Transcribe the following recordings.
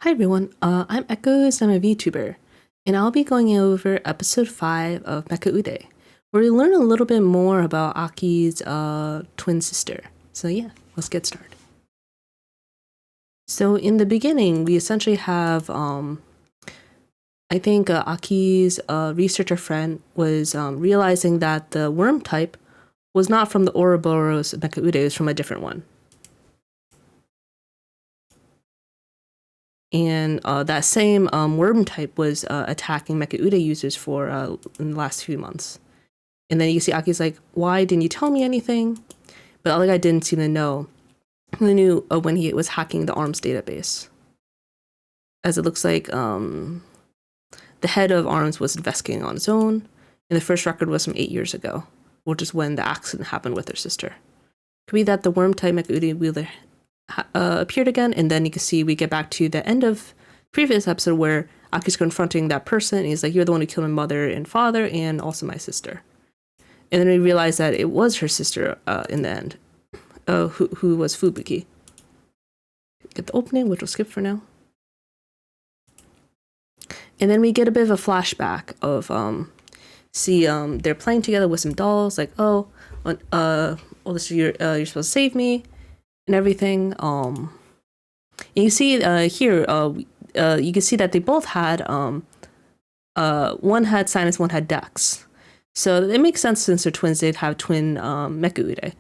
Hi everyone, I'm Echoes, I'm a VTuber, and I'll be going over episode 5 of Mecha-Ude, where we learn a little bit more about Aki's twin sister. So yeah, let's get started. So in the beginning, we essentially have, I think Aki's researcher friend was realizing that the worm type was not from the Ouroboros Mecha-Ude, it was from a different one. And that same worm type was attacking Mecha-Ude users for in the last few months. And then you see Aki's like, why didn't you tell me anything? But the other guy didn't seem to know. He knew when he was hacking the ARMS database. As it looks like the head of ARMS was investigating on his own, and the first record was from 8 years ago, which is when the accident happened with their sister. Could be that the worm type Mecha-Ude wielder appeared again, and then you can see we get back to the end of previous episode where Aki's confronting that person, and he's like, you're the one who killed my mother and father, and also my sister. And then we realize that it was her sister in the end, who was Fubuki. Get the opening, which we'll skip for now. And then we get a bit of a flashback of, they're playing together with some dolls, like, this you're supposed to save me, and everything. And you see here, you can see that they both had, one had sinus, one had Dex. So it makes sense since they're twins, they'd have twin Mecha-Ude.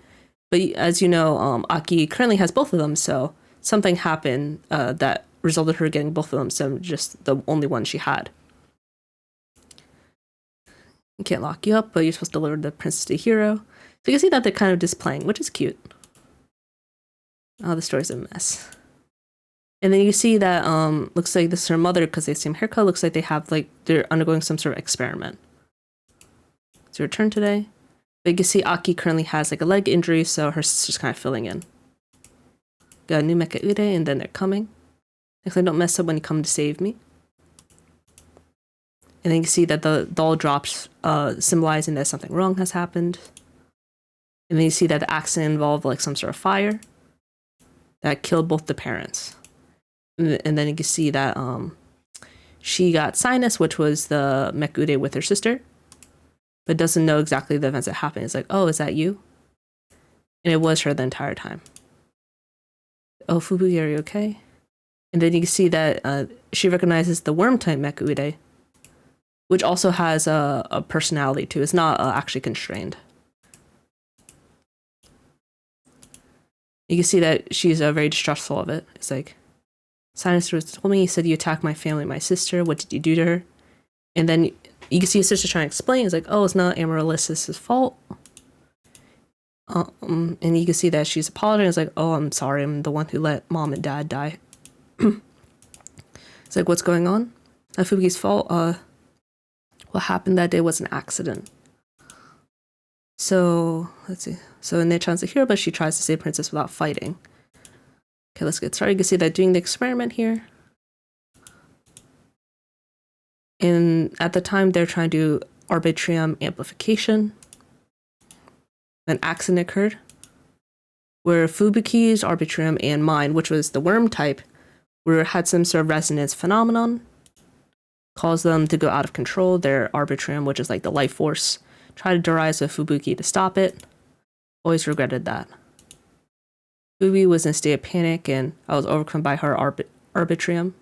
But as you know, Aki currently has both of them, so something happened that resulted her getting both of them, so just the only one she had. You can't lock you up, but you're supposed to deliver the princess to the hero. So you can see that they're kind of just playing, which is cute. Oh, the story's a mess. And then you see that looks like this is her mother because they have the same haircut. Looks like they have they're undergoing some sort of experiment. It's your turn today. But you can see Aki currently has a leg injury, so her sister's kind of filling in. Got a new Mecha-Ude, and then they're coming. Like, don't mess up when you come to save me. And then you can see that the doll drops, symbolizing that something wrong has happened. And then you see that the accident involved some sort of fire that killed both the parents. And then you can see that she got sinus, which was the Mecha-Ude with her sister, but doesn't know exactly the events that happened. It's like, oh, is that you? And it was her the entire time. Oh, Fubuki, are you okay? And then you can see that she recognizes the worm type Mecha-Ude, which also has a personality too. It's not actually constrained. You can see that she's very distrustful of it. It's like, Sinus told me, he said you attacked my family, my sister. What did you do to her? And then you can see his sister trying to explain. It's like, oh, it's not Amaryllis' fault. And you can see that she's apologizing. It's like, oh, I'm sorry. I'm the one who let mom and dad die. It's like, what's going on? Not Fubuki's fault. What happened that day was an accident. So, let's see. So, in their chance to hear, but she tries to save Princess without fighting. Okay, let's get started. You can see that doing the experiment here. And at the time, they're trying to do arbitrium amplification. An accident occurred where Fubuki's arbitrium and mine, which was the worm type, had some sort of resonance phenomenon, caused them to go out of control. Their arbitrium, which is like the life force, tried to rise with Fubuki to stop it. Always regretted that. Fubuki was in a state of panic, and I was overcome by her arbitrium.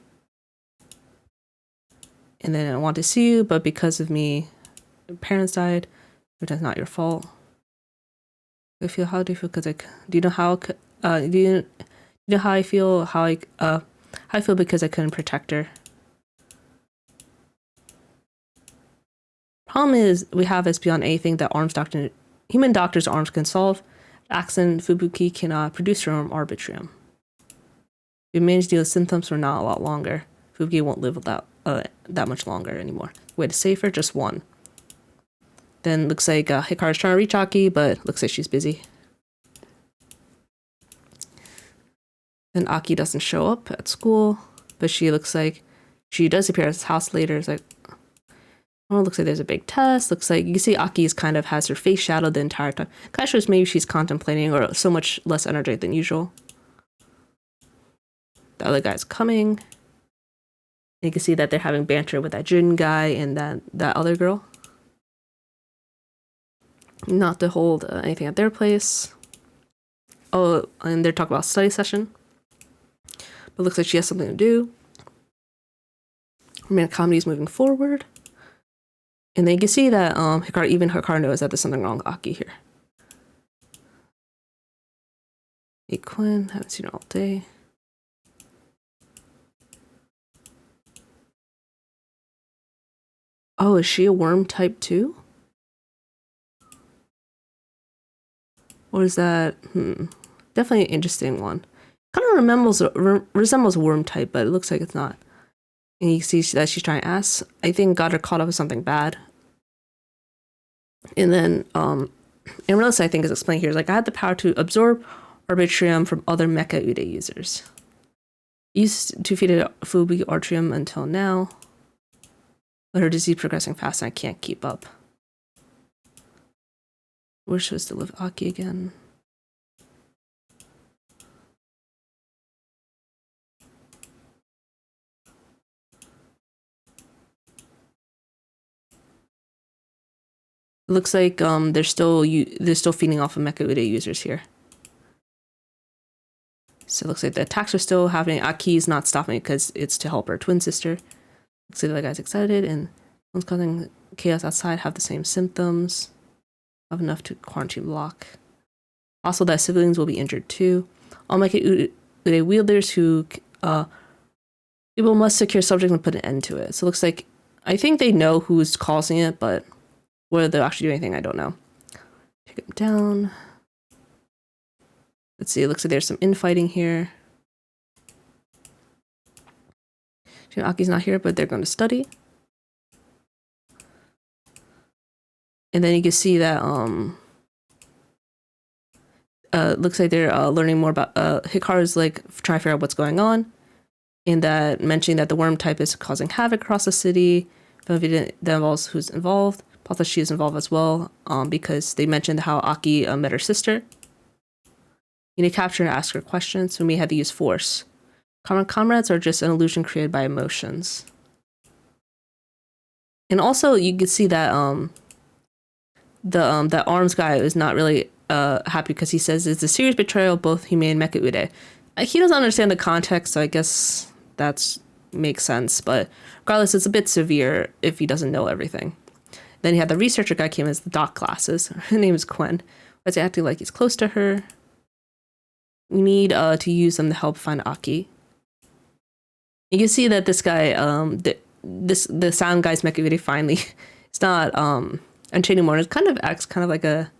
And then I want to see you, but because of me, your parents died, which is not your fault. How do you feel? Because do you know how? Do you know how I feel? How I feel because I couldn't protect her. Problem is, we have is beyond anything that human doctors' arms can solve. Accident, Fubuki cannot produce her own arbitrium. We managed to deal with symptoms for not a lot longer. Fubuki won't live without that much longer anymore. Way to save her, just one. Then looks like Hikaru's trying to reach Aki, but looks like she's busy. Then Aki doesn't show up at school, but she looks like she does appear at his house later. It's like, oh, looks like there's a big test. Looks like you can see Aki's kind of has her face shadowed the entire time. Kind of shows maybe she's contemplating or so much less energetic than usual. The other guy's coming. You can see that they're having banter with that Jun guy and that other girl. Not to hold anything at their place. Oh, and they're talking about study session. But it looks like she has something to do. Romantic comedy is moving forward. And then you can see that even Hikaru knows that there's something wrong with Aki here. Hey Quinn, haven't seen her all day. Oh, is she a worm type too? Or is that, definitely an interesting one. Kind of resembles a worm type, but it looks like it's not. And you see that she's trying to ask. I think got her caught up with something bad. And then, Amaryllis, I think, is explained here. Like, I had the power to absorb Arbitrium from other Mecha-Ude users. Used to feed it Fubuki Artrium until now. But her disease progressing fast and I can't keep up. We're supposed to live Aki again. It looks like they're still feeding off of Mecha-Ude users here. So it looks like the attacks are still happening. Aki's not stopping because it's to help her twin sister. Looks like the guy's excited and one's causing chaos outside, have the same symptoms. Have enough to quarantine block. Also that civilians will be injured too. All Mecha-Ude wielders who people must secure subject and put an end to it. So it looks like I think they know who's causing it, but whether they'll actually do anything, I don't know. Take him down. Let's see, it looks like there's some infighting here. Aki's not here, but they're going to study. And then you can see that looks like they're learning more about Hikaru's like trying to figure out what's going on. And that mentioning that the worm type is causing havoc across the city. That involves who's involved. Paul that she is involved as well, because they mentioned how Aki met her sister. You need to capture and ask her questions, so we had to use force. Common comrades are just an illusion created by emotions. And also, you could see that that arms guy is not really happy because he says it's a serious betrayal of both Hime and Mecha-Ude. He doesn't understand the context, so I guess that makes sense. But regardless, it's a bit severe if he doesn't know everything. Then you had the researcher guy came as the doc classes. Her name is Quinn. But acting like he's close to her. We need to use them to help find Aki. You can see that this guy, the sound guy's Mecha-Ude finally, it's not unchained anymore. It kind of acts kind of like a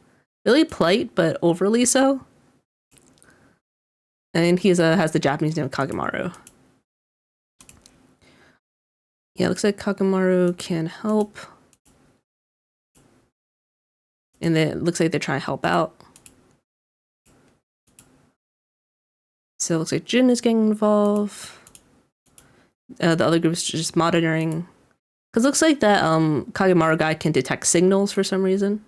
really polite, but overly so. And he has the Japanese name Kagemaru. Yeah, it looks like Kagemaru can help. And then it looks like they're trying to help out. So it looks like Jin is getting involved. The other group is just monitoring. Because it looks like that Kagemaru guy can detect signals for some reason.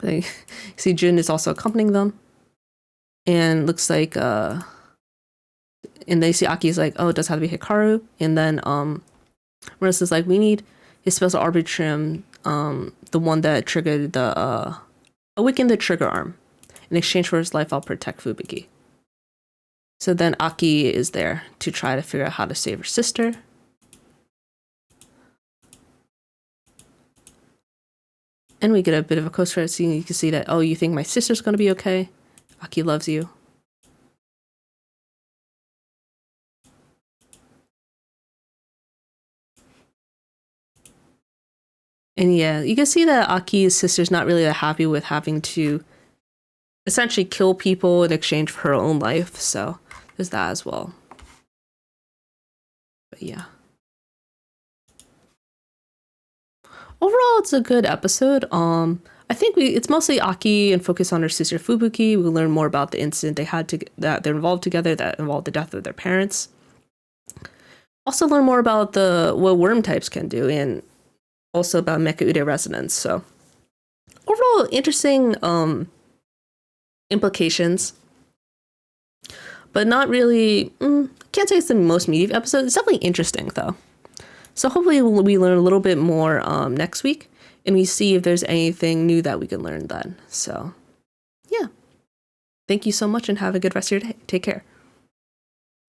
They see Jin is also accompanying them. And looks like, and they see Aki's like, oh, it does have to be Hikaru. And then Marissa's like, we need his special Arbitrium, the one that triggered the, awaken the trigger arm. In exchange for his life, I'll protect Fubuki. So then Aki is there to try to figure out how to save her sister. And we get a bit of a post-credit scene. You can see that, oh, you think my sister's going to be okay? Aki loves you. And yeah, you can see that Aki's sister's not really that happy with having to essentially kill people in exchange for her own life. So there's that as well. But yeah. Overall, it's a good episode. I think it's mostly Aki and focus on her sister Fubuki. We learn more about the incident that they're involved together that involved the death of their parents. Also learn more about what worm types can do and also about Mecha-Ude resonance. So overall, interesting implications. but not really. Can't say it's the most meaty episode. It's definitely interesting though. So hopefully we learn a little bit more next week, and we see if there's anything new that we can learn then. So, yeah. Thank you so much, and have a good rest of your day. Take care.